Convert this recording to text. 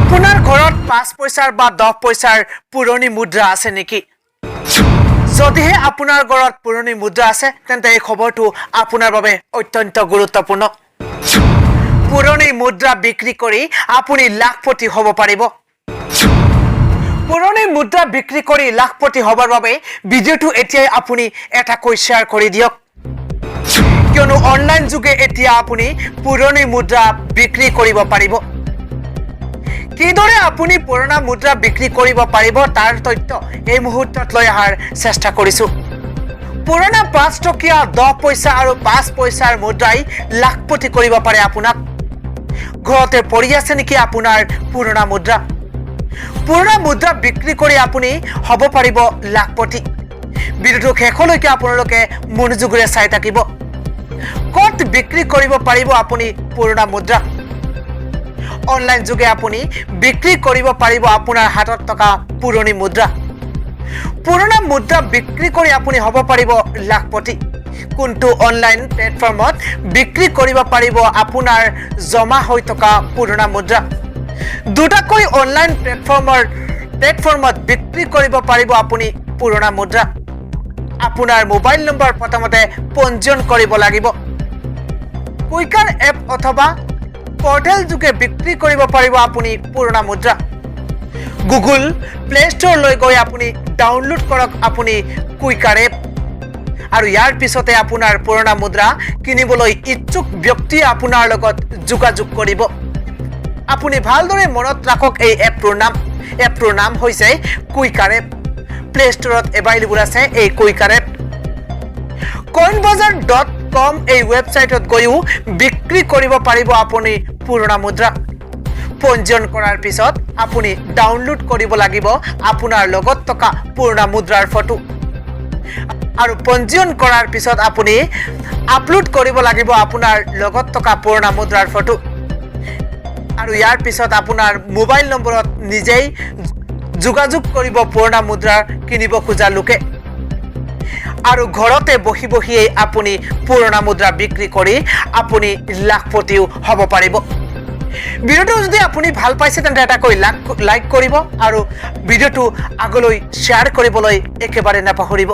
আপোনাৰ ঘৰত 5 পইচাৰ বা 10 পইচাৰ পুৰণি মুদ্ৰা আছে নেকি? যদিহে আপোনাৰ ঘৰত পুৰণি মুদ্ৰা আছে তেন্তে এই খবৰটো আপোনাৰ বাবে অত্যন্ত গুৰুত্বপূৰ্ণ। পুৰণি মুদ্ৰা বিক্ৰী কৰি আপুনি লাখপতি হ'ব পাৰিব। পুৰণি মুদ্ৰা বিক্ৰী কৰি লাখপতি হ'বৰ বাবে ভিডিঅ'টো এতিয়াই আপুনি এটাকৈ শ্বেয়াৰ কৰি দিয়ক। কিয়নো অনলাইন যুগে এতিয়া আপুনি পুৰণি মুদ্ৰা বিক্ৰী কৰিব পাৰিব। কিদৰে আপুনি পুৰণা মুদ্ৰা বিক্ৰী কৰিব পাৰিব তাৰ তথ্য এই মুহূৰ্তত লৈ অহাৰ চেষ্টা কৰিছো। পুৰণা 5 টকীয়া 10 পইচা আৰু 5 পইচাৰ মুদ্ৰাই লাখপতি কৰিব পাৰে আপোনাক। ঘৰতে পৰি আছে নেকি আপোনাৰ পুৰণা মুদ্ৰা? পুৰণা মুদ্ৰা বিক্ৰী কৰি আপুনি হ'ব পাৰিব লাখপতি। ভিডিঅ'টো শেষলৈকে আপোনালোকে মনোযোগেৰে চাই থাকিব। ক'ত বিক্ৰী কৰিব পাৰিব আপুনি পুৰণা মুদ্ৰা? অনলাইন যোগে আপুনি বিক্ৰী কৰিব পাৰিব আপোনাৰ হাতত থকা পুৰণি মুদ্ৰা। পুৰণা মুদ্ৰা বিক্ৰী কৰি আপুনি হ'ব পাৰিব লাখপতি। কোনটো অনলাইন প্লেটফৰ্মত বিক্ৰী কৰিব পাৰিব আপোনাৰ জমা হৈ থকা পুৰণা মুদ্ৰা? দুটাকৈ অনলাইন প্লেটফৰ্মত বিক্ৰী কৰিব পাৰিব আপুনি পুৰণা মুদ্ৰা। আপোনাৰ মোবাইল নম্বৰ প্ৰথমতে পঞ্জীয়ন কৰিব লাগিব। কুইকাৰ এপ অথবা পৰ্টেল যোগে বিক্ৰী কৰিব পাৰিব আপুনি পুৰণা মুদ্ৰা। গুগল প্লে ষ্ট'ৰলৈ গৈ আপুনি ডাউনলোড কৰক আপুনি কুইকাৰ এপ। আৰু ইয়াৰ পিছতে আপোনাৰ পুৰণা মুদ্ৰা কিনিবলৈ ইচ্ছুক ব্যক্তিয়ে আপোনাৰ লগত যোগাযোগ কৰিব। আপুনি ভালদৰে মনত ৰাখক এই এপটোৰ নাম হৈছে কুইকাৰ এপ। প্লে ষ্ট'ৰত এভেইলেবল আছে এই কুইকাৰ এপ। coinbazar.com এই ৱেবছাইটত গৈও বিক্ৰী কৰিব পাৰিব আপুনি পুৰণা মুদ্ৰা। পঞ্জীয়ন কৰাৰ পিছত আপুনি ডাউনলোড কৰিব লাগিব আপোনাৰ লগত থকা পুৰণা মুদ্ৰাৰ ফটো। আৰু পঞ্জীয়ন কৰাৰ পিছত আপুনি আপলোড কৰিব লাগিব আপোনাৰ লগত থকা পুৰণা মুদ্ৰাৰ ফটো। আৰু ইয়াৰ পিছত আপোনাৰ মোবাইল নম্বৰত নিজেই যোগাযোগ কৰিব পুৰণা মুদ্ৰা কিনিব খোজা লোকে। আৰু ঘৰতে বহি বহিয়ে আপুনি পুৰণা মুদ্ৰা বিক্ৰী কৰি আপুনি লাখপতিও হ'ব পাৰিব। ভিডিঅ'টো যদি আপুনি ভাল পাইছে তেন্তে এটাকৈ লাইক কৰিব আৰু ভিডিঅ'টো আগলৈ শ্বেয়াৰ কৰিবলৈ একেবাৰে নাপাহৰিব।